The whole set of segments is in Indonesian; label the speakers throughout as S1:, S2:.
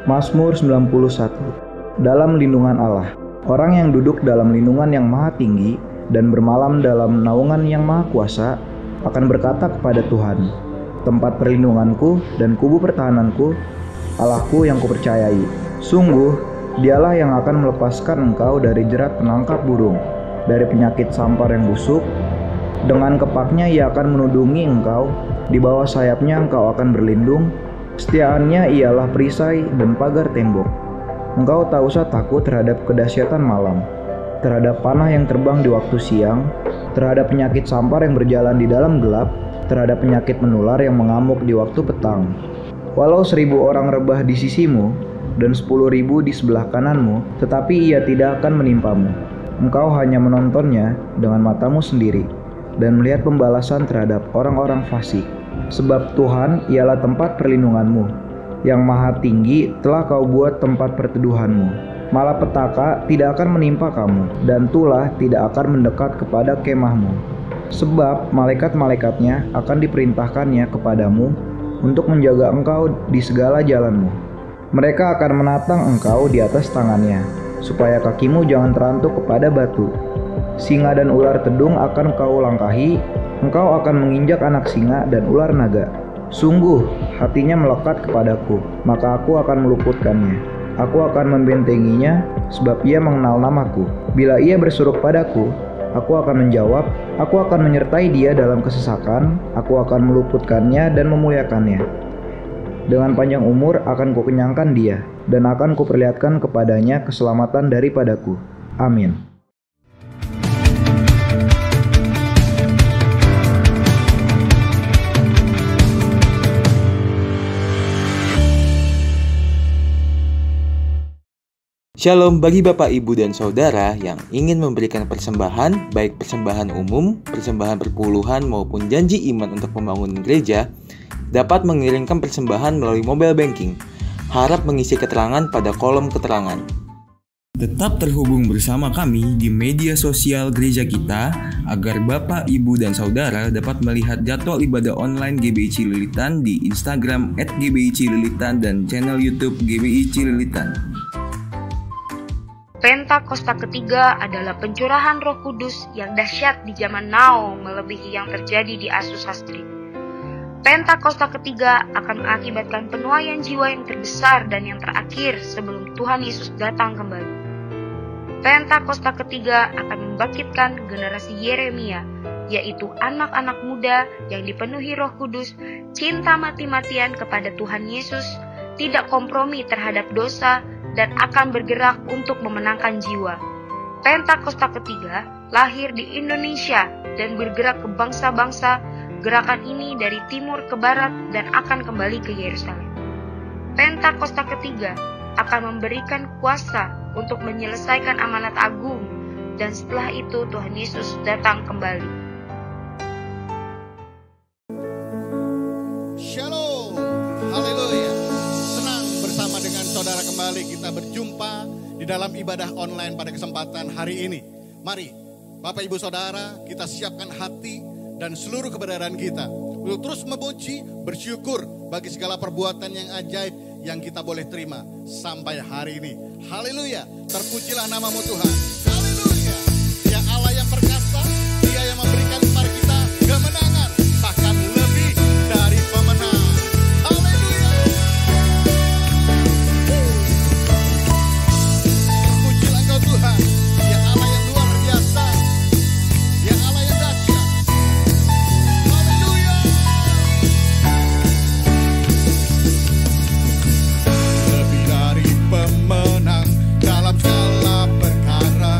S1: Mazmur 91. Dalam lindungan Allah. Orang yang duduk dalam lindungan yang maha tinggi dan bermalam dalam naungan yang maha kuasa akan berkata kepada Tuhan, tempat perlindunganku dan kubu pertahananku, Allahku yang kupercayai. Sungguh, dialah yang akan melepaskan engkau dari jerat penangkap burung, dari penyakit sampar yang busuk. Dengan kepaknya ia akan menudungi engkau, di bawah sayapnya engkau akan berlindung. Kesetiaannya ialah perisai dan pagar tembok. Engkau tak usah takut terhadap kedahsyatan malam, terhadap panah yang terbang di waktu siang, terhadap penyakit sampar yang berjalan di dalam gelap, terhadap penyakit menular yang mengamuk di waktu petang. Walau 1.000 orang rebah di sisimu dan 10.000 di sebelah kananmu, tetapi ia tidak akan menimpamu. Engkau hanya menontonnya dengan matamu sendiri dan melihat pembalasan terhadap orang-orang fasik. Sebab Tuhan ialah tempat perlindunganmu, yang maha tinggi telah kau buat tempat perteduhanmu. Malapetaka tidak akan menimpa kamu, dan tulah tidak akan mendekat kepada kemahmu. Sebab malaikat-malaikatnya akan diperintahkannya kepadamu untuk menjaga engkau di segala jalanmu. Mereka akan menatang engkau di atas tangannya, supaya kakimu jangan terantuk kepada batu. Singa dan ular tedung akan kau langkahi, engkau akan menginjak anak singa dan ular naga. Sungguh, hatinya melekat kepadaku, maka aku akan meluputkannya. Aku akan membentenginya, sebab ia mengenal namaku. Bila ia berseru padaku, aku akan menjawab. Aku akan menyertai dia dalam kesesakan. Aku akan meluputkannya dan memuliakannya. Dengan panjang umur akan kukenyangkan dia, dan akan kuperlihatkan kepadanya keselamatan daripadaku. Amin.
S2: Shalom bagi Bapak, Ibu, dan Saudara yang ingin memberikan persembahan, baik persembahan umum, persembahan perpuluhan, maupun janji iman untuk pembangunan gereja, dapat mengirimkan persembahan melalui mobile banking. Harap mengisi keterangan pada kolom keterangan. Tetap terhubung bersama kami di media sosial gereja kita, agar Bapak, Ibu, dan Saudara dapat melihat jadwal ibadah online GBI Cililitan di Instagram @GBI Cililitan dan channel YouTube GBI Cililitan.
S3: Pentakosta ketiga adalah pencurahan Roh Kudus yang dahsyat di zaman now melebihi yang terjadi di Azusa Street. Pentakosta ketiga akan mengakibatkan penuaian jiwa yang terbesar dan yang terakhir sebelum Tuhan Yesus datang kembali. Pentakosta ketiga akan membangkitkan generasi Yeremia, yaitu anak-anak muda yang dipenuhi Roh Kudus, cinta mati-matian kepada Tuhan Yesus, tidak kompromi terhadap dosa, dan akan bergerak untuk memenangkan jiwa. Pentakosta ketiga lahir di Indonesia dan bergerak ke bangsa-bangsa. Gerakan ini dari timur ke barat dan akan kembali ke Yerusalem. Pentakosta ketiga akan memberikan kuasa untuk menyelesaikan amanat agung, dan setelah itu Tuhan Yesus datang kembali.
S4: Shalom, haleluya. Senang bersama dengan saudara kembali kita berjumpa di dalam ibadah online pada kesempatan hari ini. Mari Bapak Ibu Saudara, kita siapkan hati dan seluruh kebenaran kita untuk terus memuji, bersyukur bagi segala perbuatan yang ajaib yang kita boleh terima sampai hari ini. Haleluya, terpujilah namamu Tuhan. Haleluya, Dia Allah yang perkasa, Dia yang memberikan kepada kita kemenangan, bahkan lebih dari pemenang. Haleluya. Terpujilah Engkau Tuhan, Dia Allah yang luar biasa, Dia Allah yang dahsyat. Haleluya. Lebih dari pemenang dalam segala perkara,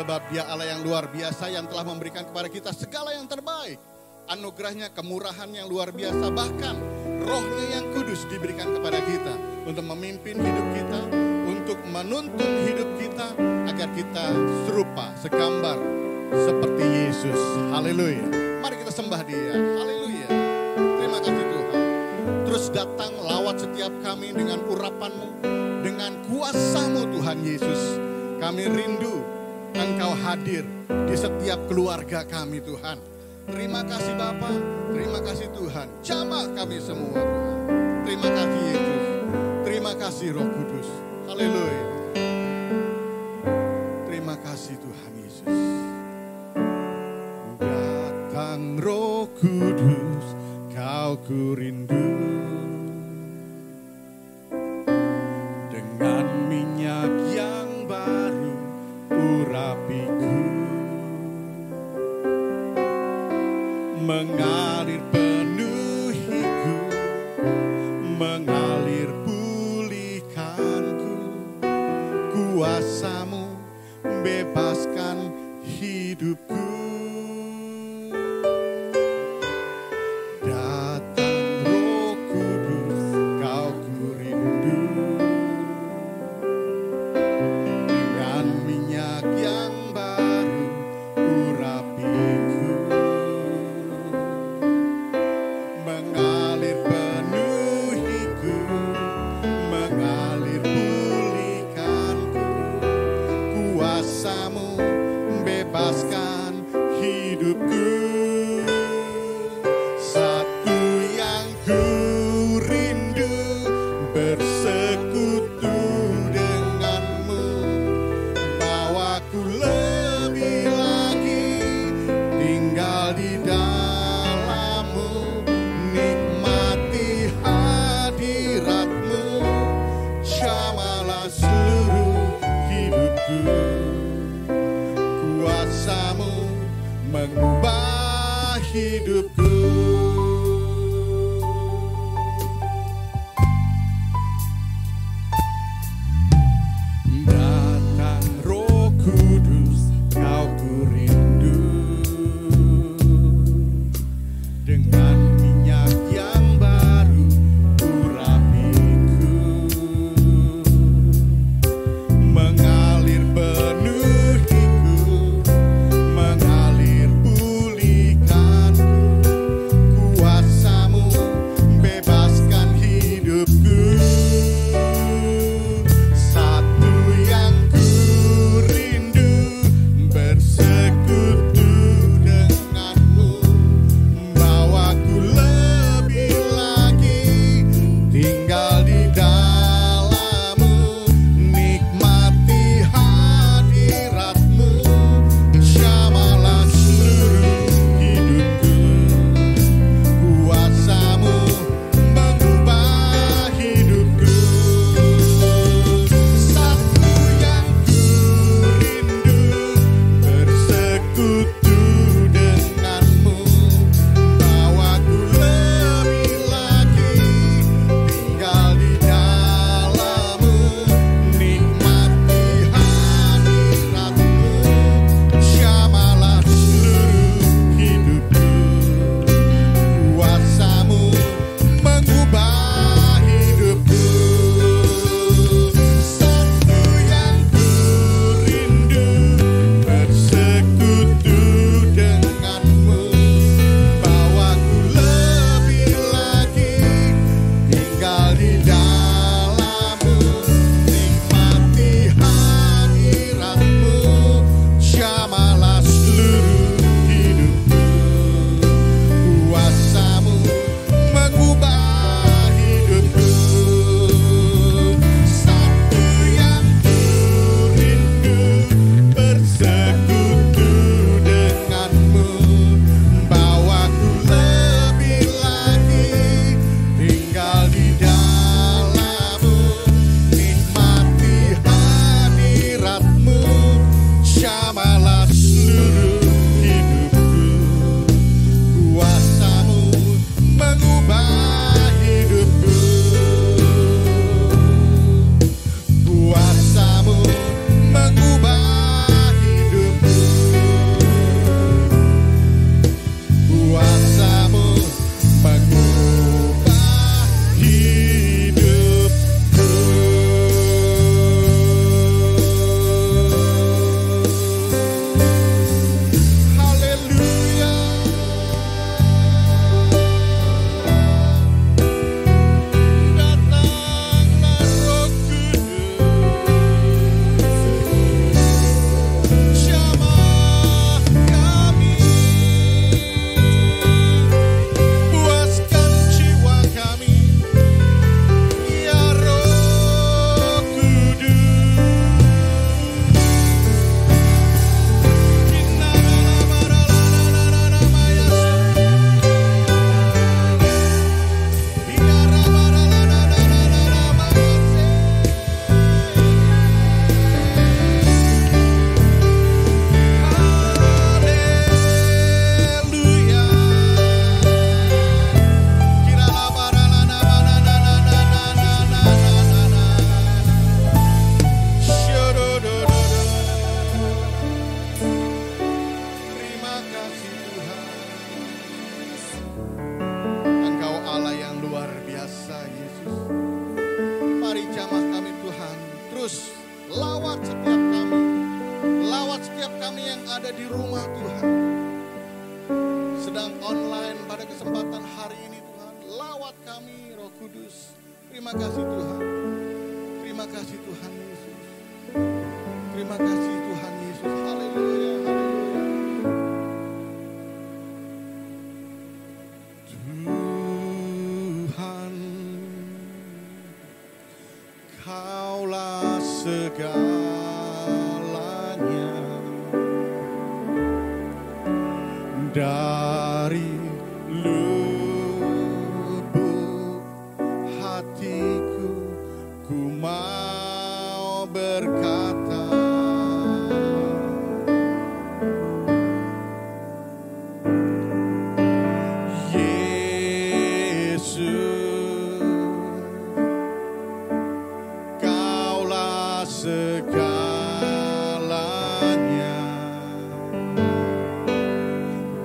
S4: sebab Dia Allah yang luar biasa yang telah memberikan kepada kita segala yang terbaik. Anugerahnya, kemurahan yang luar biasa, bahkan Roh-Nya yang kudus diberikan kepada kita untuk memimpin hidup kita, untuk menuntun hidup kita agar kita serupa, segambar seperti Yesus. Haleluya. Mari kita sembah Dia. Haleluya. Terima kasih Tuhan. Terus datang lawat setiap kami dengan urapan-Mu, dengan kuasa-Mu Tuhan Yesus. Kami rindu Engkau hadir di setiap keluarga kami Tuhan. Terima kasih Bapa, terima kasih Tuhan. Jamah kami semua Tuhan. Terima kasih Yesus. Terima kasih Roh Kudus. Haleluya. Terima kasih Tuhan Yesus. Datang Roh Kudus, Kau ku rindu. Dengan minyak yang baru urapiku. Mengalir penuhiku, mengalir pulihkanku. Kuasa-Mu bebaskan hidupku. Datang Roh Kudus, Kau ku rindu. Dengan minyak yang baru urapiku. Mengalir penuhiku, mengalir pulihkanku. Kuasa-Mu bebaskan hidupku. Satu yang ku rindu, bersekutu denganmu. Bawaku lebih lagi tinggal di dalam-Mu. Nikmati hadirat-Mu, jamalah seluruh hidupku. Kuasa-Mu mengubah hidupku. Datang Roh Kudus, Kau ku rindu. Dengan minyak yang baru urapiku. Mengalir penuhiku, mengalir pulihkanku. sedang online pada kesempatan hari ini Tuhan. Lawat kami Roh Kudus. Terima kasih Tuhan. Terima kasih Tuhan Yesus. Terima kasih Tuhan Yesus. Haleluya, haleluya. Tuhan, Kaulah segalanya. Dari lubuk hatiku ku mau berkata, Yesus, Kaulah segalanya.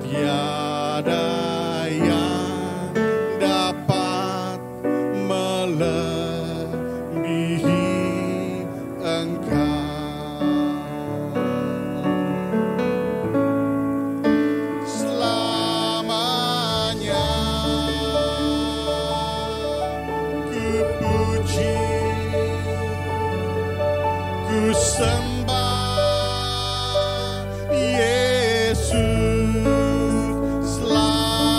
S4: Tiada yang dapat melebihi Engkau. Selamanya ku puji, ku sembah Yesus. Selamanya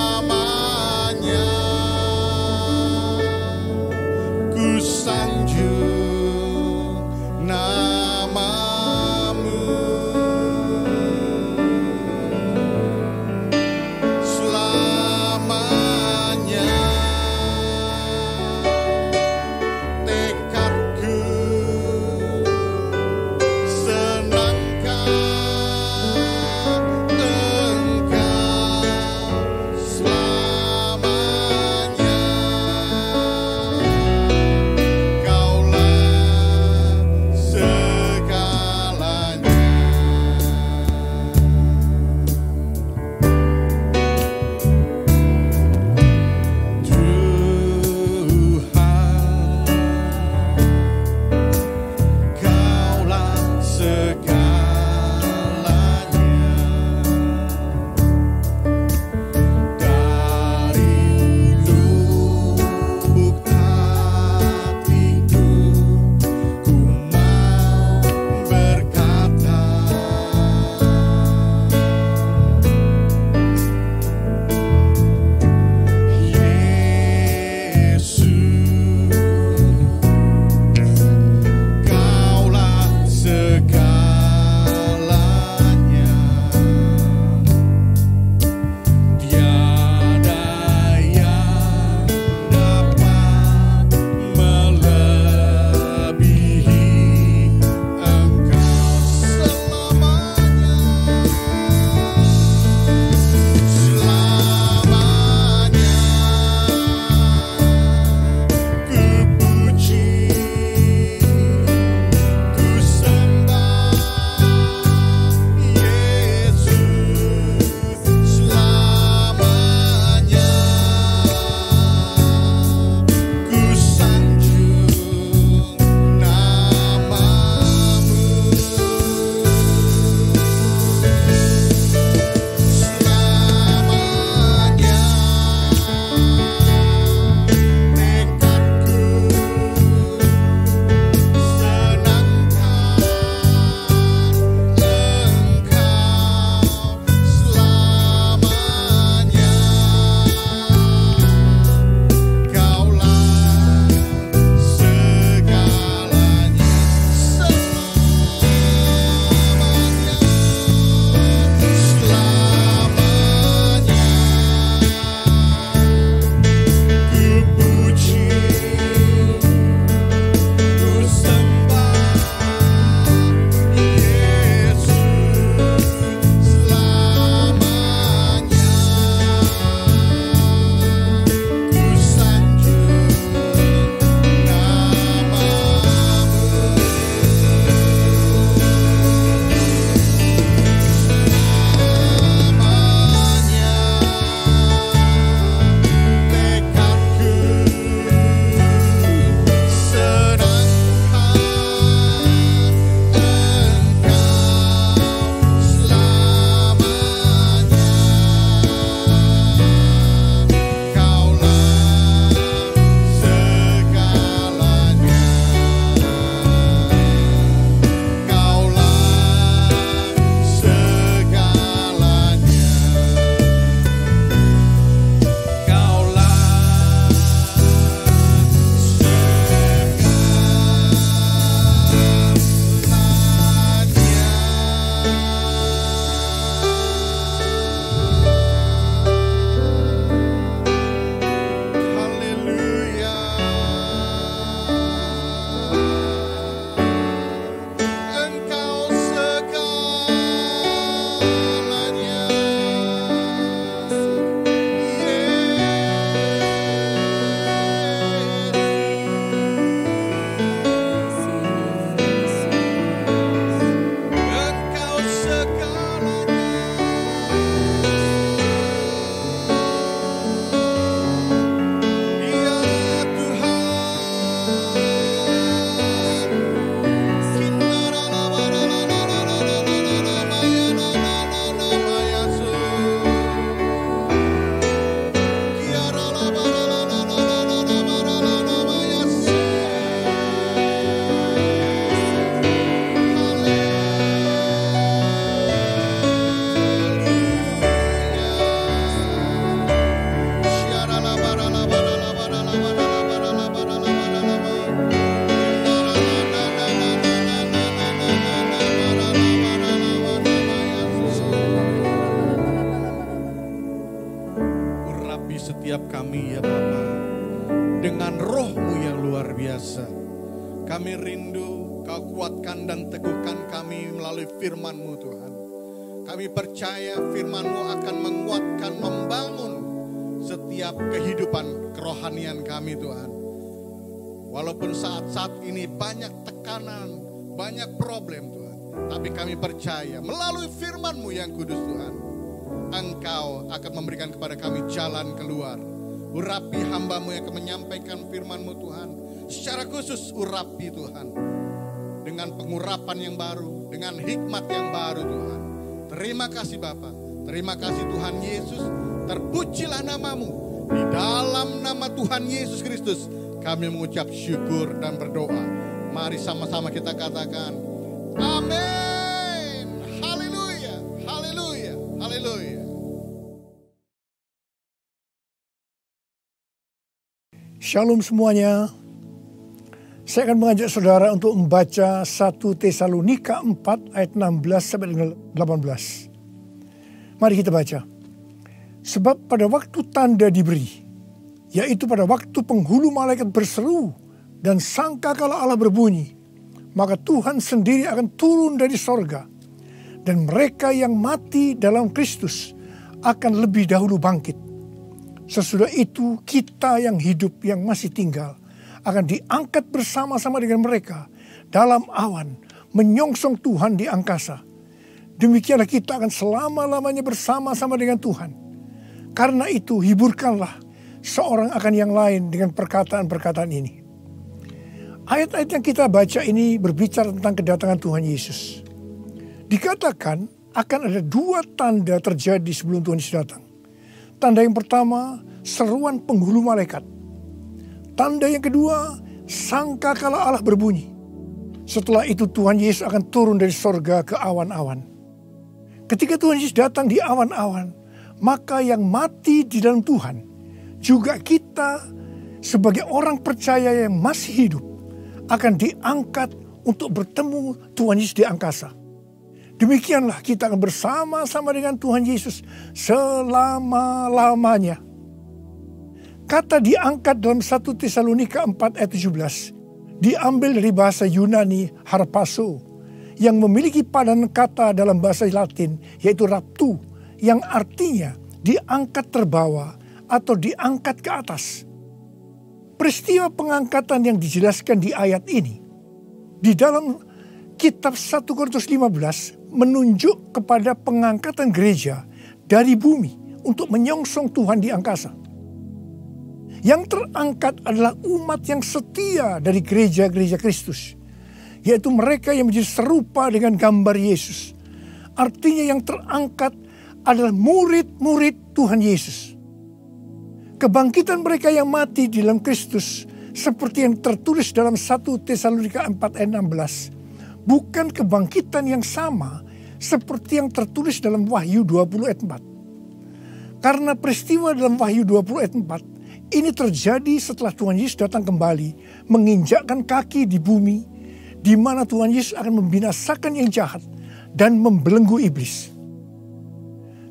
S4: urapi setiap kami ya Bapa, dengan roh-Mu yang luar biasa. Kami rindu Kau kuatkan dan teguhkan kami melalui firman-Mu Tuhan. Kami percaya firman-Mu akan menguatkan, membangun setiap kehidupan kerohanian kami Tuhan. Walaupun saat-saat ini banyak tekanan, banyak problem Tuhan, tapi kami percaya melalui firman-Mu yang kudus Tuhan, Engkau akan memberikan kepada kami jalan keluar. Urapi hamba-Mu yang akan menyampaikan firman-Mu Tuhan. Secara khusus urapi Tuhan, dengan pengurapan yang baru, dengan hikmat yang baru Tuhan. Terima kasih Bapa, terima kasih Tuhan Yesus. Terpujilah nama-Mu. Di dalam nama Tuhan Yesus Kristus kami mengucap syukur dan berdoa. Mari sama-sama kita katakan amin. Haleluya, haleluya, haleluya.
S5: Shalom semuanya. Saya akan mengajak saudara untuk membaca 1 Tesalonika 4 ayat 16 sampai dengan 18. Mari kita baca. Sebab pada waktu tanda diberi, yaitu pada waktu penghulu malaikat berseru dan sangkakala Allah berbunyi, maka Tuhan sendiri akan turun dari sorga, dan mereka yang mati dalam Kristus akan lebih dahulu bangkit. Sesudah itu kita yang hidup yang masih tinggal akan diangkat bersama-sama dengan mereka dalam awan, menyongsong Tuhan di angkasa. Demikianlah kita akan selama-lamanya bersama-sama dengan Tuhan. Karena itu hiburkanlah seorang akan yang lain dengan perkataan-perkataan ini. Ayat-ayat yang kita baca ini berbicara tentang kedatangan Tuhan Yesus. Dikatakan akan ada 2 tanda terjadi sebelum Tuhan Yesus datang. Tanda yang pertama, seruan penghulu malaikat. Tanda yang kedua, sangkakala Allah berbunyi. Setelah itu Tuhan Yesus akan turun dari sorga ke awan-awan. Ketika Tuhan Yesus datang di awan-awan, maka yang mati di dalam Tuhan, juga kita sebagai orang percaya yang masih hidup, akan diangkat untuk bertemu Tuhan Yesus di angkasa. Demikianlah kita akan bersama-sama dengan Tuhan Yesus selama-lamanya. Kata diangkat dalam 1 Tesalonika 4 ayat 17 diambil dari bahasa Yunani harpazo, yang memiliki padanan kata dalam bahasa Latin yaitu raptu, yang artinya diangkat terbawa atau diangkat ke atas. Peristiwa pengangkatan yang dijelaskan di ayat ini di dalam kitab 1 Korintus 15 menunjuk kepada pengangkatan gereja dari bumi untuk menyongsong Tuhan di angkasa. Yang terangkat adalah umat yang setia dari gereja-gereja Kristus, yaitu mereka yang menjadi serupa dengan gambar Yesus. Artinya yang terangkat adalah murid-murid Tuhan Yesus. Kebangkitan mereka yang mati di dalam Kristus seperti yang tertulis dalam 1 Tesalonika 4 ayat 16 bukan kebangkitan yang sama seperti yang tertulis dalam Wahyu 20 ayat 4. Karena peristiwa dalam Wahyu 20 ayat 4 ini terjadi setelah Tuhan Yesus datang kembali menginjakkan kaki di bumi, di mana Tuhan Yesus akan membinasakan yang jahat dan membelenggu iblis.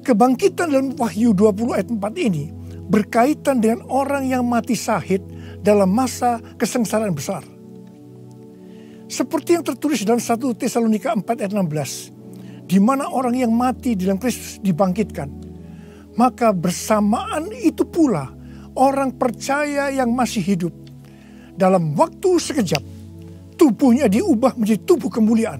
S5: Kebangkitan dalam Wahyu 20 ayat 4 ini berkaitan dengan orang yang mati syahid dalam masa kesengsaraan besar. Seperti yang tertulis dalam 1 Tesalonika 4 ayat 16, di mana orang yang mati di dalam Kristus dibangkitkan. Maka bersamaan itu pula orang percaya yang masih hidup, dalam waktu sekejap tubuhnya diubah menjadi tubuh kemuliaan.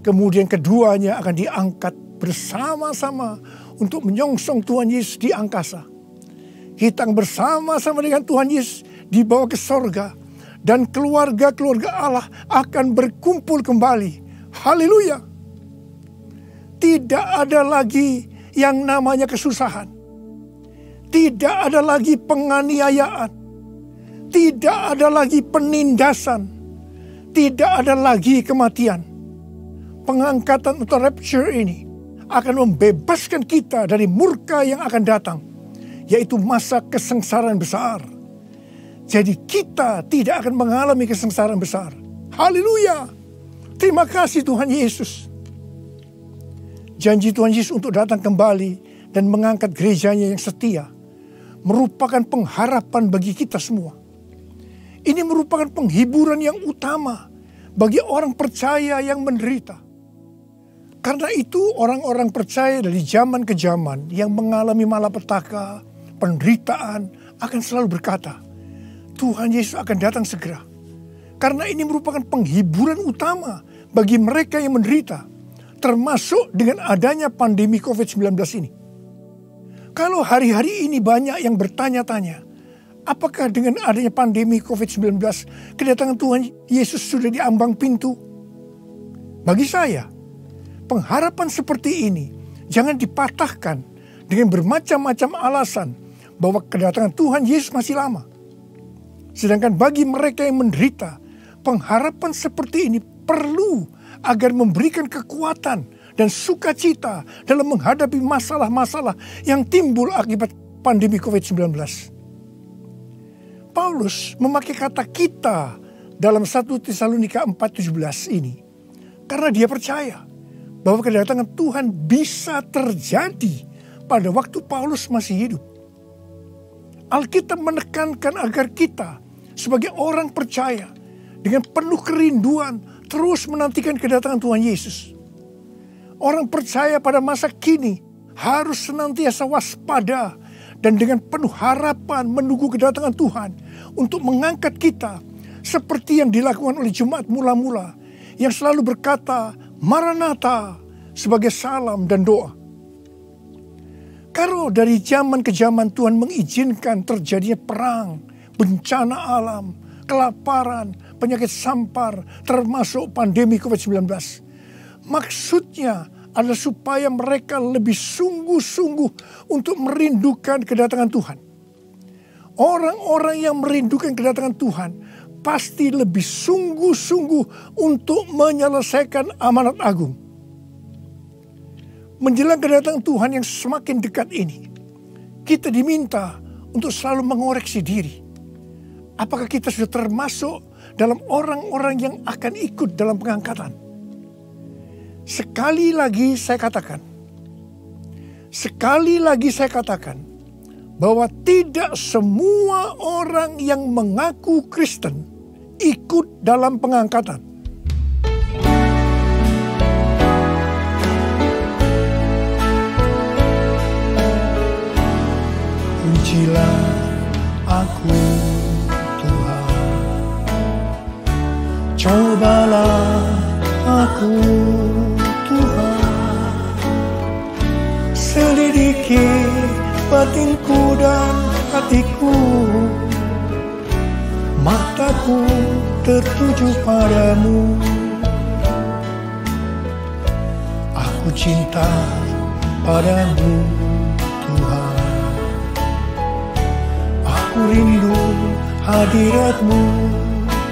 S5: Kemudian keduanya akan diangkat bersama-sama untuk menyongsong Tuhan Yesus di angkasa. Kita bersama-sama dengan Tuhan Yesus dibawa ke sorga, dan keluarga-keluarga Allah akan berkumpul kembali. Haleluya. Tidak ada lagi yang namanya kesusahan. Tidak ada lagi penganiayaan. Tidak ada lagi penindasan. Tidak ada lagi kematian. Pengangkatan atau rapture ini akan membebaskan kita dari murka yang akan datang, yaitu masa kesengsaraan besar. Jadi kita tidak akan mengalami kesengsaraan besar. Haleluya. Terima kasih Tuhan Yesus. Janji Tuhan Yesus untuk datang kembali dan mengangkat gerejanya yang setia merupakan pengharapan bagi kita semua. Ini merupakan penghiburan yang utama bagi orang percaya yang menderita. Karena itu orang-orang percaya dari zaman ke zaman yang mengalami malapetaka, penderitaan akan selalu berkata, Tuhan Yesus akan datang segera. Karena ini merupakan penghiburan utama bagi mereka yang menderita, termasuk dengan adanya pandemi COVID-19 ini. Kalau hari-hari ini banyak yang bertanya-tanya, apakah dengan adanya pandemi COVID-19, kedatangan Tuhan Yesus sudah di ambang pintu? Bagi saya, pengharapan seperti ini jangan dipatahkan dengan bermacam-macam alasan bahwa kedatangan Tuhan Yesus masih lama. Sedangkan bagi mereka yang menderita, pengharapan seperti ini perlu agar memberikan kekuatan dan sukacita dalam menghadapi masalah-masalah yang timbul akibat pandemi COVID-19. Paulus memakai kata kita dalam 1 Tesalonika 4:17 ini karena dia percaya bahwa kedatangan Tuhan bisa terjadi pada waktu Paulus masih hidup. Alkitab menekankan agar kita sebagai orang percaya dengan penuh kerinduan terus menantikan kedatangan Tuhan Yesus. Orang percaya pada masa kini harus senantiasa waspada dan dengan penuh harapan menunggu kedatangan Tuhan untuk mengangkat kita seperti yang dilakukan oleh jemaat mula-mula yang selalu berkata Maranatha sebagai salam dan doa. Kalau dari zaman ke zaman Tuhan mengizinkan terjadinya perang, bencana alam, kelaparan, penyakit sampar, termasuk pandemi COVID-19. Maksudnya adalah supaya mereka lebih sungguh-sungguh untuk merindukan kedatangan Tuhan. Orang-orang yang merindukan kedatangan Tuhan pasti lebih sungguh-sungguh untuk menyelesaikan amanat agung. Menjelang kedatangan Tuhan yang semakin dekat ini, kita diminta untuk selalu mengoreksi diri. Apakah kita sudah termasuk dalam orang-orang yang akan ikut dalam pengangkatan? Sekali lagi saya katakan, bahwa tidak semua orang yang mengaku Kristen ikut dalam pengangkatan. Pujilah aku Tuhan, cobalah aku Tuhan, selidiki batinku dan hatiku, mataku tertuju padamu. Aku cinta padamu Tuhan, aku rindu hadirat-Mu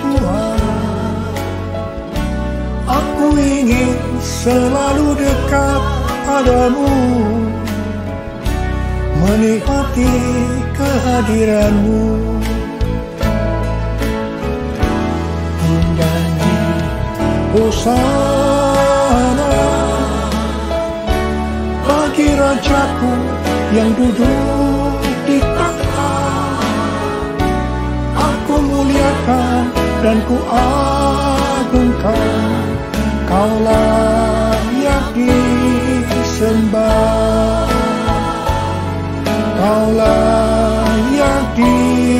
S5: Tuhan. Aku ingin selalu dekat padamu, menikmati kehadiran-Mu. Menyanyi Hosana bagi Rajaku yang duduk di tahta. Aku muliakan dan ku agungkan, Kau layak disembah, Kau layak disembah.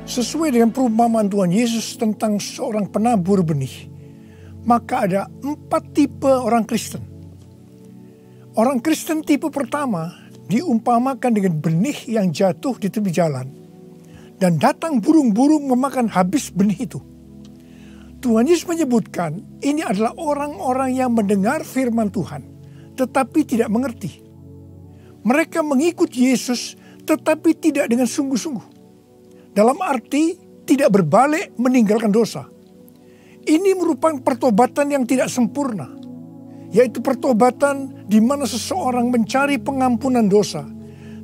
S5: Sesuai dengan perumpamaan Tuhan Yesus tentang seorang penabur benih, maka ada 4 tipe orang Kristen. Orang Kristen tipe pertama diumpamakan dengan benih yang jatuh di tepi jalan dan datang burung-burung memakan habis benih itu. Tuhan Yesus menyebutkan ini adalah orang-orang yang mendengar firman Tuhan tetapi tidak mengerti. Mereka mengikut Yesus tetapi tidak dengan sungguh-sungguh. Dalam arti tidak berbalik meninggalkan dosa. Ini merupakan pertobatan yang tidak sempurna, yaitu pertobatan di mana seseorang mencari pengampunan dosa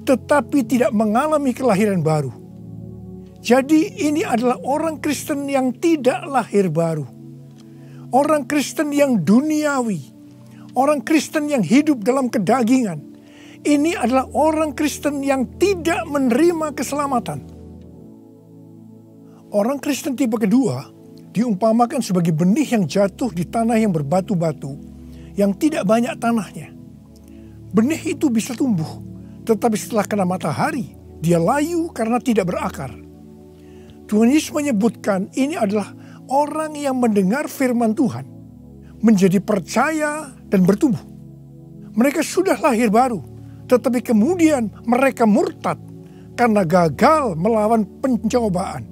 S5: tetapi tidak mengalami kelahiran baru. Jadi ini adalah orang Kristen yang tidak lahir baru. Orang Kristen yang duniawi. Orang Kristen yang hidup dalam kedagingan. Ini adalah orang Kristen yang tidak menerima keselamatan. Orang Kristen tipe kedua diumpamakan sebagai benih yang jatuh di tanah yang berbatu-batu, yang tidak banyak tanahnya. Benih itu bisa tumbuh, tetapi setelah kena matahari, dia layu karena tidak berakar. Tuhan Yesus menyebutkan ini adalah orang yang mendengar firman Tuhan, menjadi percaya dan bertumbuh. Mereka sudah lahir baru, tetapi kemudian mereka murtad karena gagal melawan pencobaan.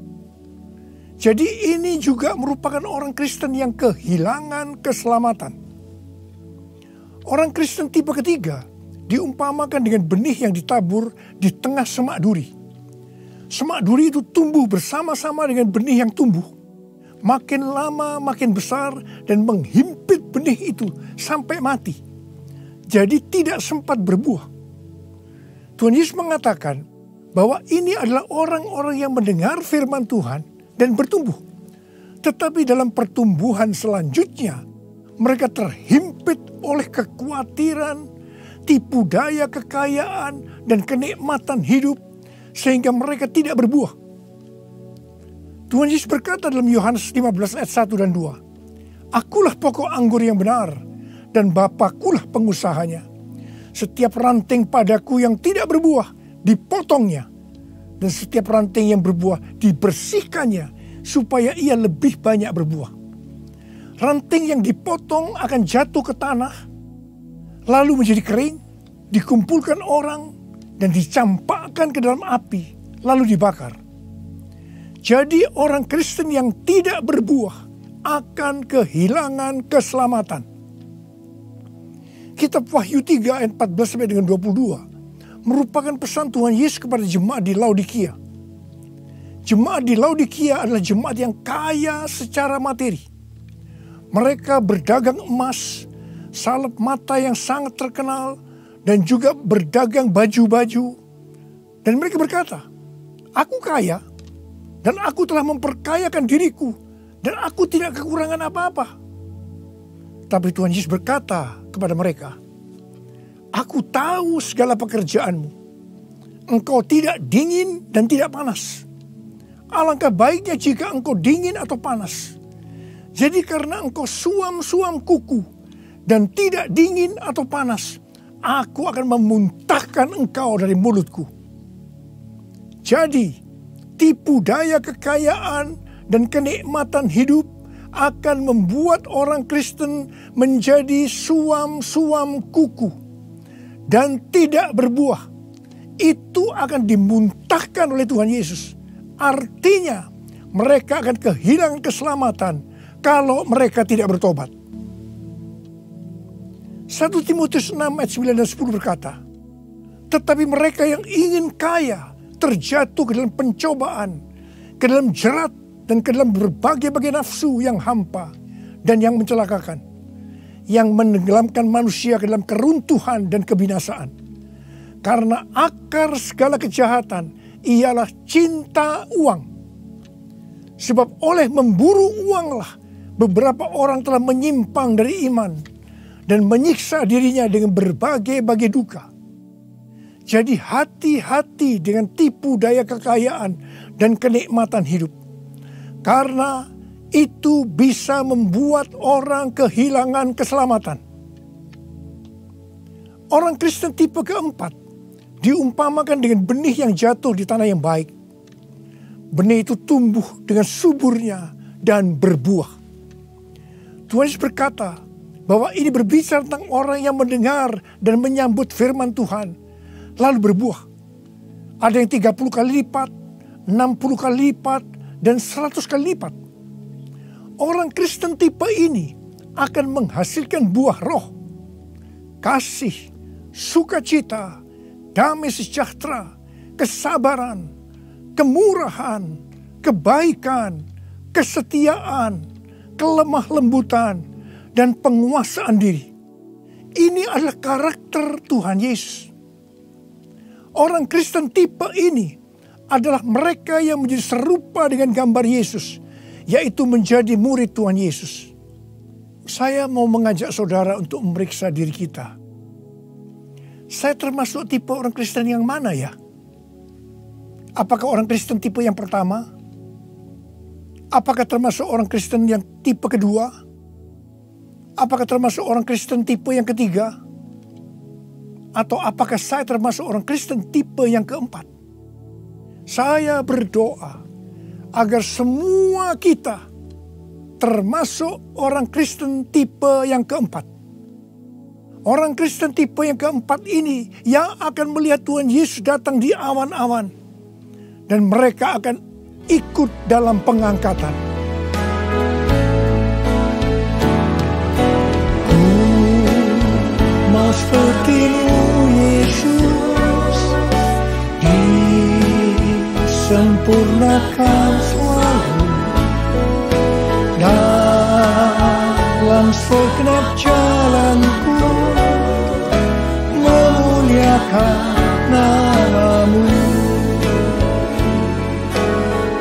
S5: Jadi ini juga merupakan orang Kristen yang kehilangan keselamatan. Orang Kristen tipe ketiga diumpamakan dengan benih yang ditabur di tengah semak duri. Semak duri itu tumbuh bersama-sama dengan benih yang tumbuh. Makin lama makin besar dan menghimpit benih itu sampai mati. Jadi tidak sempat berbuah. Tuhan Yesus mengatakan bahwa ini adalah orang-orang yang mendengar firman Tuhan dan bertumbuh. Tetapi dalam pertumbuhan selanjutnya, mereka terhimpit oleh kekhawatiran, tipu daya kekayaan, dan kenikmatan hidup, sehingga mereka tidak berbuah. Tuhan Yesus berkata dalam Yohanes 15 ayat 1 dan 2, "Akulah pokok anggur yang benar, dan Bapakulah pengusahanya. Setiap ranting padaku yang tidak berbuah, dipotongnya. Dan setiap ranting yang berbuah dibersihkannya supaya ia lebih banyak berbuah." Ranting yang dipotong akan jatuh ke tanah, lalu menjadi kering, dikumpulkan orang, dan dicampakkan ke dalam api, lalu dibakar. Jadi orang Kristen yang tidak berbuah akan kehilangan keselamatan. Kitab Wahyu 3 ayat 14 sampai dengan 22 merupakan pesan Tuhan Yesus kepada jemaat di Laodikia. Jemaat di Laodikia adalah jemaat yang kaya secara materi. Mereka berdagang emas, salep mata yang sangat terkenal, dan juga berdagang baju-baju. Dan mereka berkata, "Aku kaya, dan aku telah memperkayakan diriku, dan aku tidak kekurangan apa-apa." Tapi Tuhan Yesus berkata kepada mereka, "Aku tahu segala pekerjaanmu. Engkau tidak dingin dan tidak panas. Alangkah baiknya jika engkau dingin atau panas. Jadi karena engkau suam-suam kuku dan tidak dingin atau panas, aku akan memuntahkan engkau dari mulutku." Jadi, tipu daya kekayaan dan kenikmatan hidup akan membuat orang Kristen menjadi suam-suam kuku dan tidak berbuah. Itu akan dimuntahkan oleh Tuhan Yesus. Artinya mereka akan kehilangan keselamatan kalau mereka tidak bertobat. 1 Timotius 6 ayat 9 dan 10 berkata, "Tetapi mereka yang ingin kaya terjatuh ke dalam pencobaan, ke dalam jerat, dan ke dalam berbagai-bagai nafsu yang hampa dan yang mencelakakan, yang menenggelamkan manusia ke dalam keruntuhan dan kebinasaan. Karena akar segala kejahatan ialah cinta uang. Sebab oleh memburu uanglah beberapa orang telah menyimpang dari iman dan menyiksa dirinya dengan berbagai-bagai duka. Jadi hati-hati dengan tipu daya kekayaan dan kenikmatan hidup. Karena itu bisa membuat orang kehilangan keselamatan." Orang Kristen tipe keempat diumpamakan dengan benih yang jatuh di tanah yang baik. Benih itu tumbuh dengan suburnya dan berbuah. Tuhan Yesus berkata bahwa ini berbicara tentang orang yang mendengar dan menyambut firman Tuhan, lalu berbuah. Ada yang 30 kali lipat, 60 kali lipat, dan 100 kali lipat. Orang Kristen tipe ini akan menghasilkan buah roh, kasih, sukacita, damai sejahtera, kesabaran, kemurahan, kebaikan, kesetiaan, kelemah lembutan, dan penguasaan diri. Ini adalah karakter Tuhan Yesus. Orang Kristen tipe ini adalah mereka yang menjadi serupa dengan gambar Yesus, yaitu menjadi murid Tuhan Yesus. Saya mau mengajak saudara untuk memeriksa diri kita. Saya termasuk tipe orang Kristen yang mana ya? Apakah orang Kristen tipe yang pertama? Apakah termasuk orang Kristen yang tipe kedua? Apakah termasuk orang Kristen tipe yang ketiga? Atau apakah saya termasuk orang Kristen tipe yang keempat? Saya berdoa agar semua kita termasuk orang Kristen tipe yang keempat. Orang Kristen tipe yang keempat ini yang akan melihat Tuhan Yesus datang di awan-awan. Dan mereka akan ikut dalam pengangkatan. Mau seperti-Mu Yesus, disempurnakan selalu dalam segenap jalanku, memuliakan nama-Mu,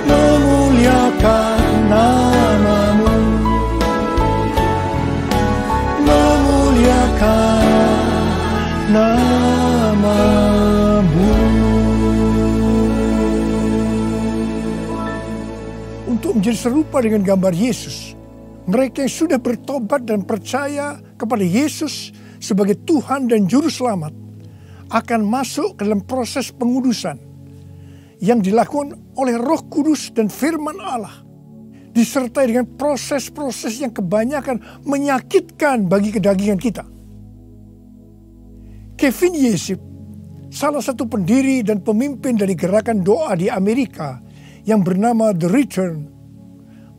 S5: memuliakan nama-Mu, memuliakan nama-Mu. Untuk menjadi serupa dengan gambar Yesus, mereka yang sudah bertobat dan percaya kepada Yesus sebagai Tuhan dan Juru Selamat akan masuk ke dalam proses pengudusan yang dilakukan oleh Roh Kudus dan firman Allah, disertai dengan proses-proses yang kebanyakan menyakitkan bagi kedagingan kita. Kevin Yesip, salah satu pendiri dan pemimpin dari gerakan doa di Amerika yang bernama The Return,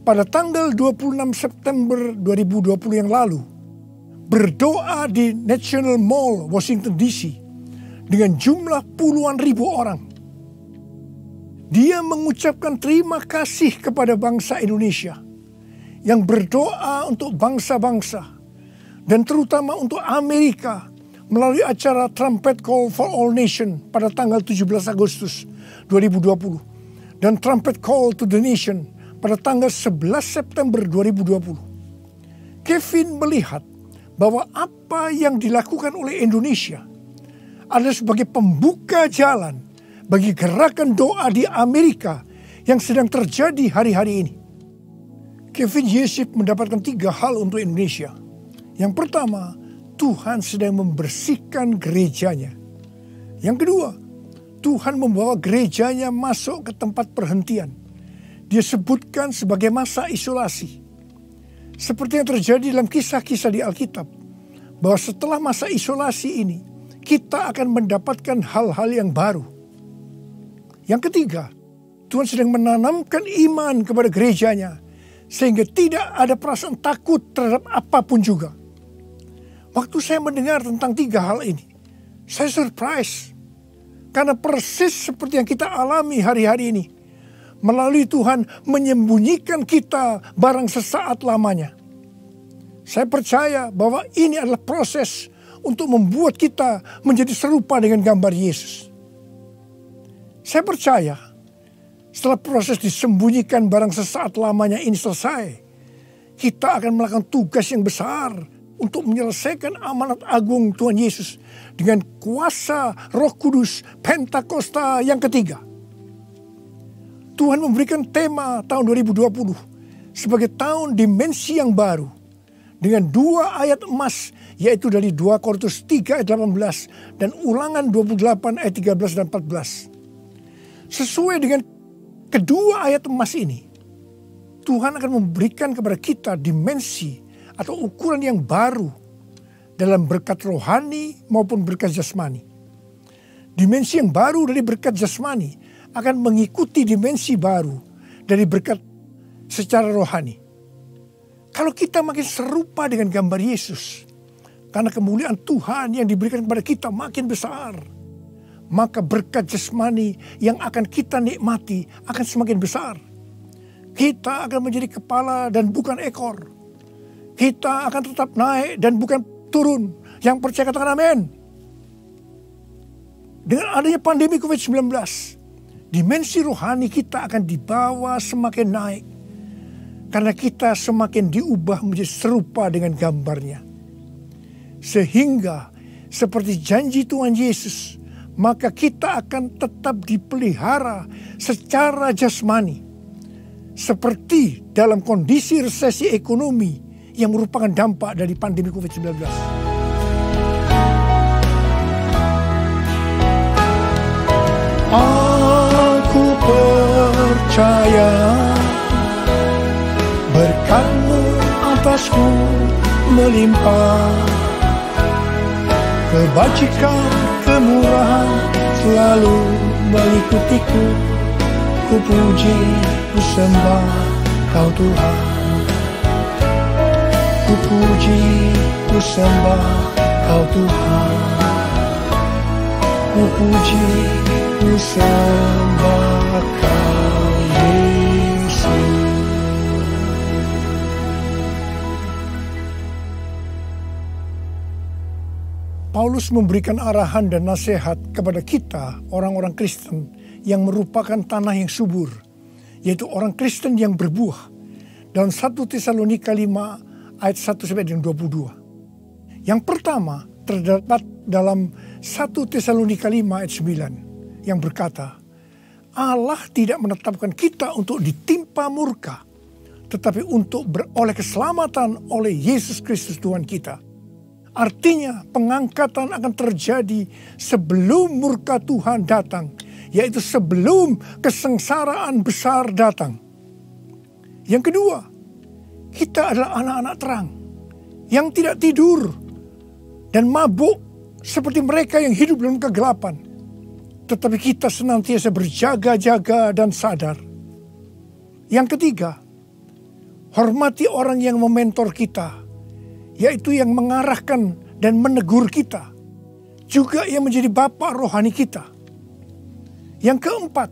S5: pada tanggal 26 September 2020 yang lalu, berdoa di National Mall, Washington DC, dengan jumlah puluhan ribu orang. Dia mengucapkan terima kasih kepada bangsa Indonesia yang berdoa untuk bangsa-bangsa dan terutama untuk Amerika melalui acara Trumpet Call for All Nation pada tanggal 17 Agustus 2020 dan Trumpet Call to the Nation pada tanggal 11 September 2020. Kevin melihat bahwa apa yang dilakukan oleh Indonesia adalah sebagai pembuka jalan bagi gerakan doa di Amerika yang sedang terjadi hari-hari ini. Kevin Yesip mendapatkan 3 hal untuk Indonesia. Yang pertama, Tuhan sedang membersihkan gerejanya. Yang kedua, Tuhan membawa gerejanya masuk ke tempat perhentian. Dia sebutkan sebagai masa isolasi. Seperti yang terjadi dalam kisah-kisah di Alkitab, bahwa setelah masa isolasi ini, kita akan mendapatkan hal-hal yang baru. Yang ketiga, Tuhan sedang menanamkan iman kepada gerejanya, sehingga tidak ada perasaan takut terhadap apapun juga. Waktu saya mendengar tentang 3 hal ini, saya surprise. Karena persis seperti yang kita alami hari-hari ini, melalui Tuhan menyembunyikan kita barang sesaat lamanya. Saya percaya bahwa ini adalah proses untuk membuat kita menjadi serupa dengan gambar Yesus. Saya percaya setelah proses disembunyikan barang sesaat lamanya ini selesai, kita akan melakukan tugas yang besar untuk menyelesaikan amanat agung Tuhan Yesus dengan kuasa Roh Kudus Pentakosta yang ketiga. Tuhan memberikan tema tahun 2020 sebagai tahun dimensi yang baru dengan 2 ayat emas, yaitu dari 2 Korintus 3 ayat 18 dan Ulangan 28 ayat 13 dan 14. Sesuai dengan kedua ayat emas ini, Tuhan akan memberikan kepada kita dimensi atau ukuran yang baru dalam berkat rohani maupun berkat jasmani. Dimensi yang baru dari berkat jasmani akan mengikuti dimensi baru dari berkat secara rohani. Kalau kita makin serupa dengan gambar Yesus, karena kemuliaan Tuhan yang diberikan kepada kita makin besar, maka berkat jasmani yang akan kita nikmati akan semakin besar. Kita akan menjadi kepala dan bukan ekor. Kita akan tetap naik dan bukan turun. Yang percaya katakan amin. Dengan adanya pandemi COVID-19, dimensi rohani kita akan dibawa semakin naik. Karena kita semakin diubah menjadi serupa dengan gambarnya. Sehingga seperti janji Tuhan Yesus, maka kita akan tetap dipelihara secara jasmani. Seperti dalam kondisi resesi ekonomi yang merupakan dampak dari pandemi COVID-19. Aku percaya berkat-Mu atasku melimpah, kebajikan, kemurahan selalu mengikutiku. Ku puji, ku sembah Kau Tuhan. Ku puji, ku sembah Kau Tuhan. Ku puji, ku sembah Kau Yesus. Paulus memberikan arahan dan nasihat kepada kita, orang-orang Kristen yang merupakan tanah yang subur, yaitu orang Kristen yang berbuah. Dalam 1 Tesalonika 5 ayat 1-22. Yang pertama terdapat dalam 1 Tesalonika 5 ayat 9 yang berkata, Allah tidak menetapkan kita untuk ditimpa murka, tetapi untuk beroleh keselamatan oleh Yesus Kristus Tuhan kita. Artinya pengangkatan akan terjadi sebelum murka Tuhan datang, yaitu sebelum kesengsaraan besar datang. Yang kedua, kita adalah anak-anak terang yang tidak tidur dan mabuk seperti mereka yang hidup dalam kegelapan. Tetapi kita senantiasa berjaga-jaga dan sadar. Yang ketiga, hormati orang yang mementor kita, yaitu yang mengarahkan dan menegur kita, juga yang menjadi bapa rohani kita. Yang keempat,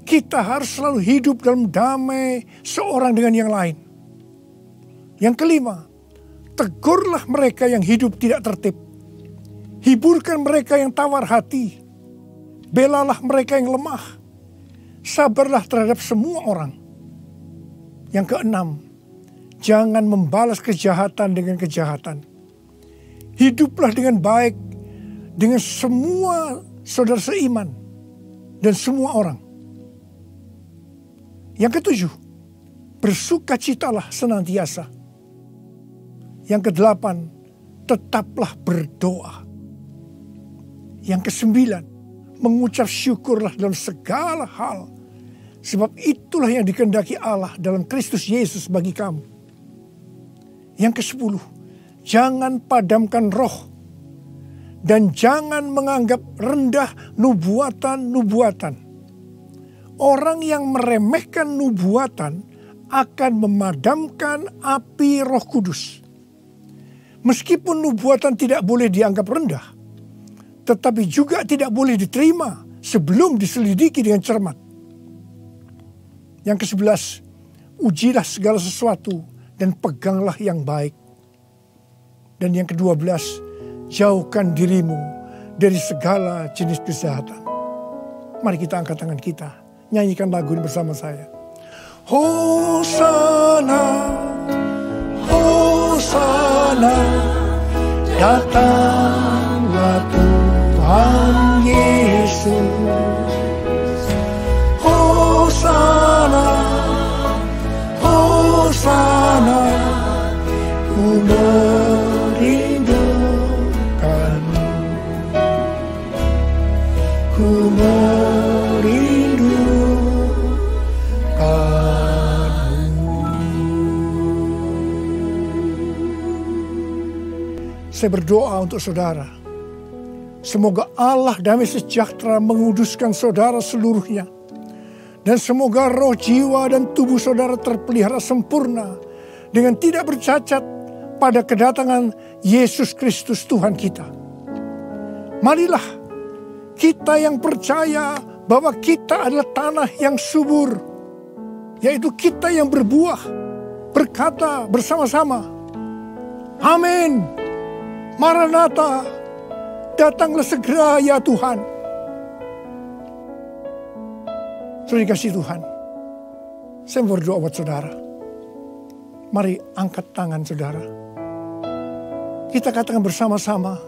S5: kita harus selalu hidup dalam damai seorang dengan yang lain. Yang kelima, tegurlah mereka yang hidup tidak tertib. Hiburkan mereka yang tawar hati. Belalah mereka yang lemah. Sabarlah terhadap semua orang. Yang keenam, jangan membalas kejahatan dengan kejahatan. Hiduplah dengan baik dengan semua saudara seiman dan semua orang. Yang ketujuh, bersukacitalah senantiasa. Yang kedelapan, tetaplah berdoa. Yang kesembilan, mengucap syukurlah dalam segala hal, sebab itulah yang dikehendaki Allah dalam Kristus Yesus bagi kamu. Yang ke-10, jangan padamkan roh dan jangan menganggap rendah nubuatan-nubuatan. Orang yang meremehkan nubuatan akan memadamkan api Roh Kudus. Meskipun nubuatan tidak boleh dianggap rendah, tetapi juga tidak boleh diterima sebelum diselidiki dengan cermat. Yang ke-11, ujilah segala sesuatu dan peganglah yang baik. Dan yang ke-12, jauhkan dirimu dari segala jenis kejahatan. Mari kita angkat tangan kita, nyanyikan lagu ini bersama saya. Hosana, Hosana, datanglah Tuhan Yesus. Hosana, Hosana, ku merindukanmu, ku merindukanmu. Saya berdoa untuk saudara. Semoga Allah damai sejahtera menguduskan saudara seluruhnya. Dan semoga roh, jiwa, dan tubuh saudara terpelihara sempurna dengan tidak bercacat pada kedatangan Yesus Kristus Tuhan kita. Marilah kita yang percaya bahwa kita adalah tanah yang subur, yaitu kita yang berbuah, berkata bersama-sama, amin, Maranatha, datanglah segera ya Tuhan. Saudara dikasih Tuhan, saya berdoa buat saudara. Mari angkat tangan saudara. Kita katakan bersama-sama,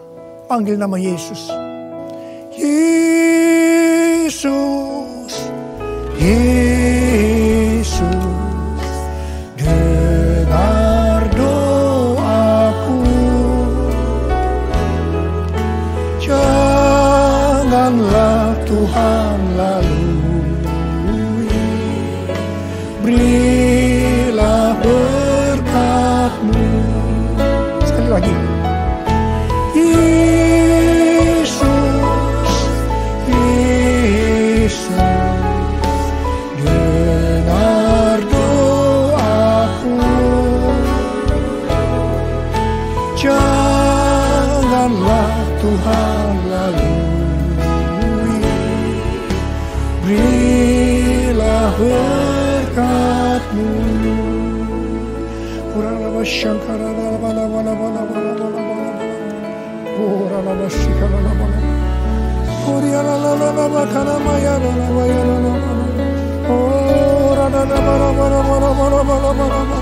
S5: panggil nama Yesus. Yesus, Yesus, dengar doaku. Janganlah Tuhan lalui, berilah berkat-Mu. Sekali lagi. Yesus, Yesus, dengar doaku. Janganlah Tuhan lalui, berilah berkat-Mu. Uralaba shankara bala bala bala bala bala bala. Uralaba shikara bala bala. Uriala la la la la kana maya la la maya la la. Urala la bala bala bala bala bala bala.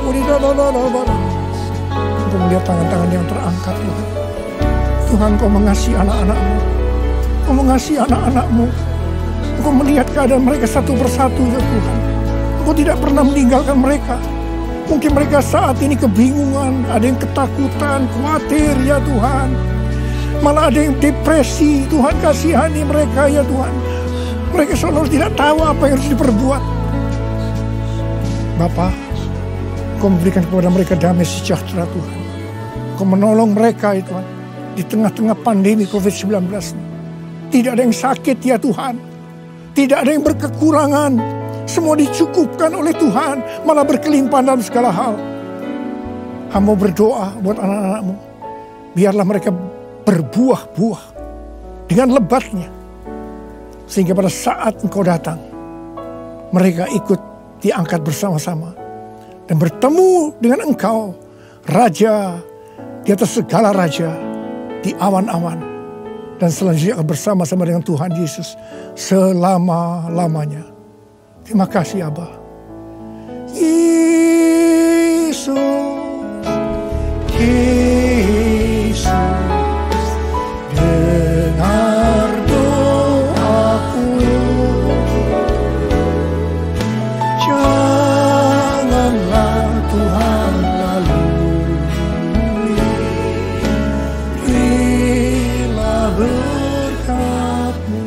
S5: Urila la la la bala. Untuk melihat tangan-tangan yang terangkat Tuhan. Tuhan, Kau mengasihi anak-anak-Mu. Kau mengasihi anak-anak-Mu. Engkau melihat keadaan mereka satu persatu ya Tuhan. Engkau tidak pernah meninggalkan mereka. Mungkin mereka saat ini kebingungan, ada yang ketakutan, khawatir ya Tuhan. Malah ada yang depresi, Tuhan kasihani mereka ya Tuhan. Mereka seolah tidak tahu apa yang harus diperbuat. Bapa, Kau memberikan kepada mereka damai sejahtera Tuhan. Kau menolong mereka ya Tuhan. Di tengah-tengah pandemi COVID-19. Tidak ada yang sakit ya Tuhan. Tidak ada yang berkekurangan. Semua dicukupkan oleh Tuhan. Malah berkelimpahan dalam segala hal. Hamba berdoa buat anak-anak-Mu. Biarlah mereka berbuah-buah dengan lebatnya. Sehingga pada saat Engkau datang, mereka ikut diangkat bersama-sama. Dan bertemu dengan Engkau, Raja di atas segala raja, di awan-awan. Dan selanjutnya bersama-sama dengan Tuhan Yesus selama-lamanya. Terima kasih Abba. Yesus, Yesus, dengar doaku. Janganlah Tuhan lalui, berilah berkat-Mu.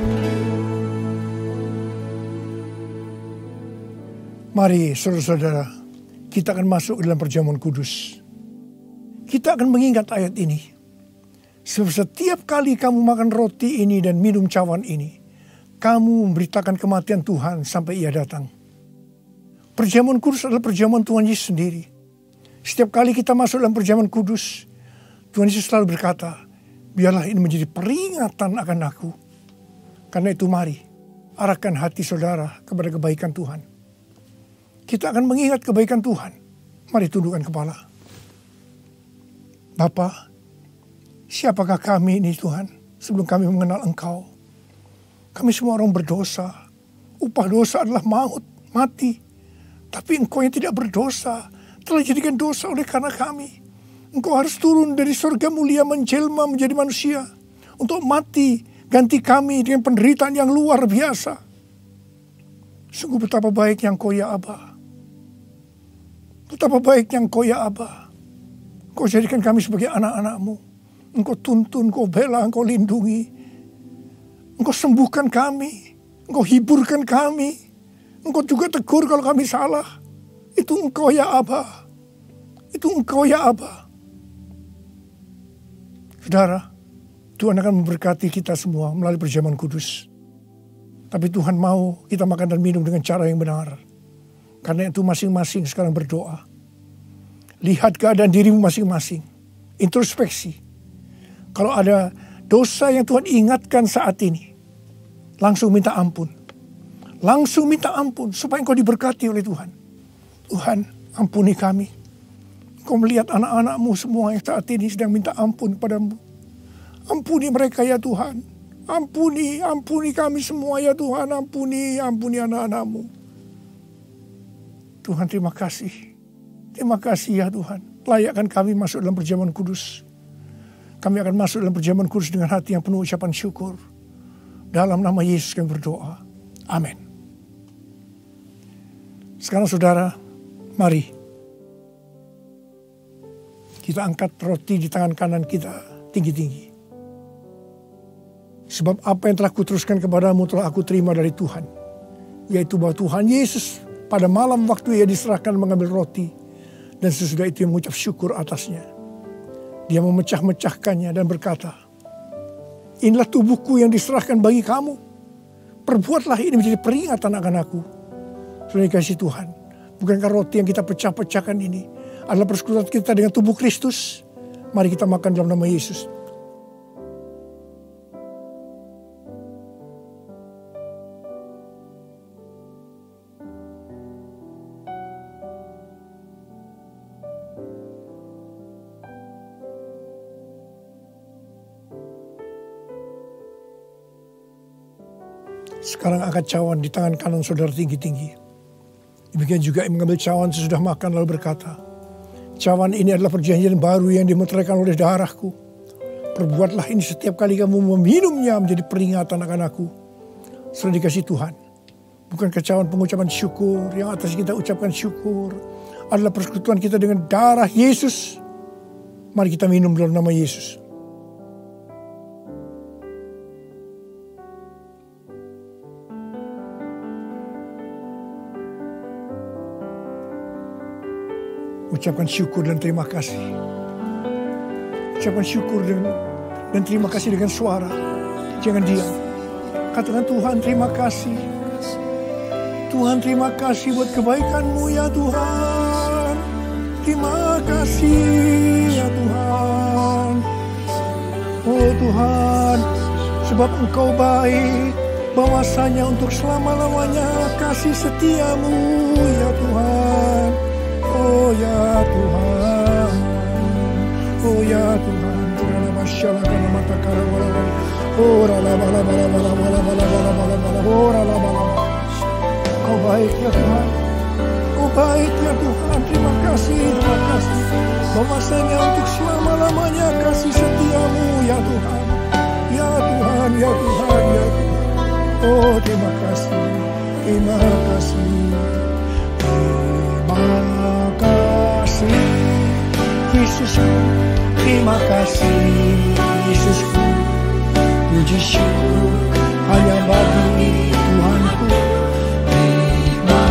S5: Mari saudara-saudara, kita akan masuk dalam perjamuan kudus. Kita akan mengingat ayat ini. Sebab setiap kali kamu makan roti ini dan minum cawan ini, kamu memberitakan kematian Tuhan sampai Ia datang. Perjamuan kudus adalah perjamuan Tuhan Yesus sendiri. Setiap kali kita masuk dalam perjamuan kudus, Tuhan Yesus selalu berkata, biarlah ini menjadi peringatan akan aku. Karena itu mari, arahkan hati saudara kepada kebaikan Tuhan. Kita akan mengingat kebaikan Tuhan. Mari tundukkan kepala. Bapa, siapakah kami ini Tuhan sebelum kami mengenal Engkau? Kami semua orang berdosa. Upah dosa adalah maut, mati. Tapi Engkau yang tidak berdosa telah jadikan dosa oleh karena kami. Engkau harus turun dari surga mulia menjelma menjadi manusia. Untuk mati ganti kami dengan penderitaan yang luar biasa. Sungguh betapa baiknya Engkau ya Abba. Betapa baiknya Engkau ya Abba. Engkau jadikan kami sebagai anak-anak-Mu. Engkau tuntun, Engkau bela, Engkau lindungi. Engkau sembuhkan kami. Engkau hiburkan kami. Engkau juga tegur kalau kami salah. Itu Engkau ya Abba. Itu Engkau ya Abba. Saudara, Tuhan akan memberkati kita semua melalui perjamuan kudus. Tapi Tuhan mau kita makan dan minum dengan cara yang benar. Karena itu masing-masing sekarang berdoa. Lihat keadaan dirimu masing-masing. Introspeksi. Kalau ada dosa yang Tuhan ingatkan saat ini, langsung minta ampun. Langsung minta ampun supaya engkau diberkati oleh Tuhan. Tuhan, ampuni kami. Engkau melihat anak-anak-Mu semua yang saat ini sedang minta ampun kepadamu. Ampuni mereka ya Tuhan. Ampuni kami semua ya Tuhan. Ampuni anak-anak-Mu. Tuhan, terima kasih. Terima kasih ya Tuhan. Layakkan kami masuk dalam perjamuan kudus. Kami akan masuk dalam perjamuan kudus dengan hati yang penuh ucapan syukur. Dalam nama Yesus kami berdoa. Amin. Sekarang saudara, mari kita angkat roti di tangan kanan kita tinggi-tinggi. Sebab apa yang telah kuteruskan kepadamu telah aku terima dari Tuhan. Yaitu bahwa Tuhan Yesus pada malam waktu ia diserahkan mengambil roti. Dan sesudah itu ia mengucap syukur atasnya. Dia memecah-mecahkannya dan berkata, inilah tubuhku yang diserahkan bagi kamu. Perbuatlah ini menjadi peringatan akan aku. Saudara dikasihi Tuhan, bukankah roti yang kita pecah-pecahkan ini adalah persekutuan kita dengan tubuh Kristus? Mari kita makan dalam nama Yesus. Sekarang angkat cawan di tangan kanan saudara tinggi-tinggi. Demikian juga yang mengambil cawan sesudah makan lalu berkata, cawan ini adalah perjanjian baru yang dimeteraikan oleh darahku. Perbuatlah ini setiap kali kamu meminumnya menjadi peringatan akan aku. Saudara dikasihi Tuhan, bukankah cawan pengucapan syukur yang atas kita ucapkan syukur adalah persekutuan kita dengan darah Yesus? Mari kita minum dalam nama Yesus. Ucapkan syukur dan terima kasih. Ucapkan syukur dan terima kasih dengan suara. Jangan diam. Katakan, Tuhan terima kasih. Tuhan terima kasih buat kebaikan-Mu ya Tuhan. Terima kasih ya Tuhan. Oh Tuhan, sebab Engkau baik. Bahwasanya untuk selama-lamanya kasih setiamu ya Tuhan. Oh ya Tuhan, oh ya Tuhan, Kau baik ya Tuhan, Kau baik ya Tuhan, terima kasih, bahwasanya untuk selama-lamanya kasih setiamu ya Tuhan, ya Tuhan, ya Tuhan, ya Tuhan, oh terima kasih, terima kasih. Terima kasih Yesusku, terima kasih Yesusku, puji syukur hanya bagi Tuhanku. Terima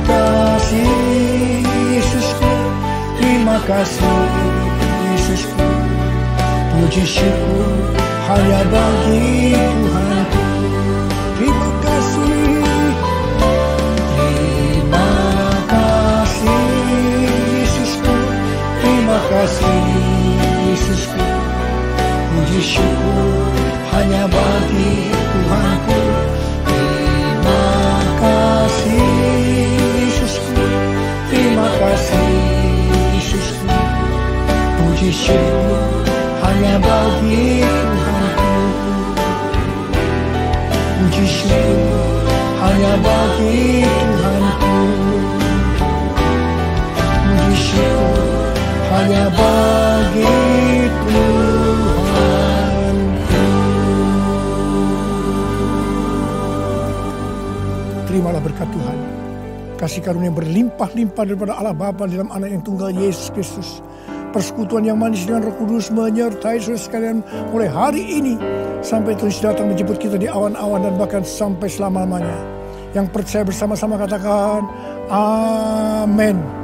S5: kasih Yesusku, terima kasih Yesusku, puji syukur hanya bagi Tuhanku. Terima kasih. Terima kasih Yesusku, puji syukur hanya bagi Tuhanku. Terima kasih Yesusku, terima kasih Yesusku, puji syukur hanya bagi Tuhanku. Puji syukur hanya bagi Tuhanku. Puji syukur hanya bagi Tuhanku. Terimalah berkat Tuhan, kasih karunia berlimpah-limpah daripada Allah Bapa dalam Anak yang tunggal Yesus Kristus. Persekutuan yang manis dengan Roh Kudus menyertai saudara sekalian mulai hari ini sampai Tuhan datang menjemput kita di awan-awan dan bahkan sampai selama-lamanya. Yang percaya bersama-sama katakan amin.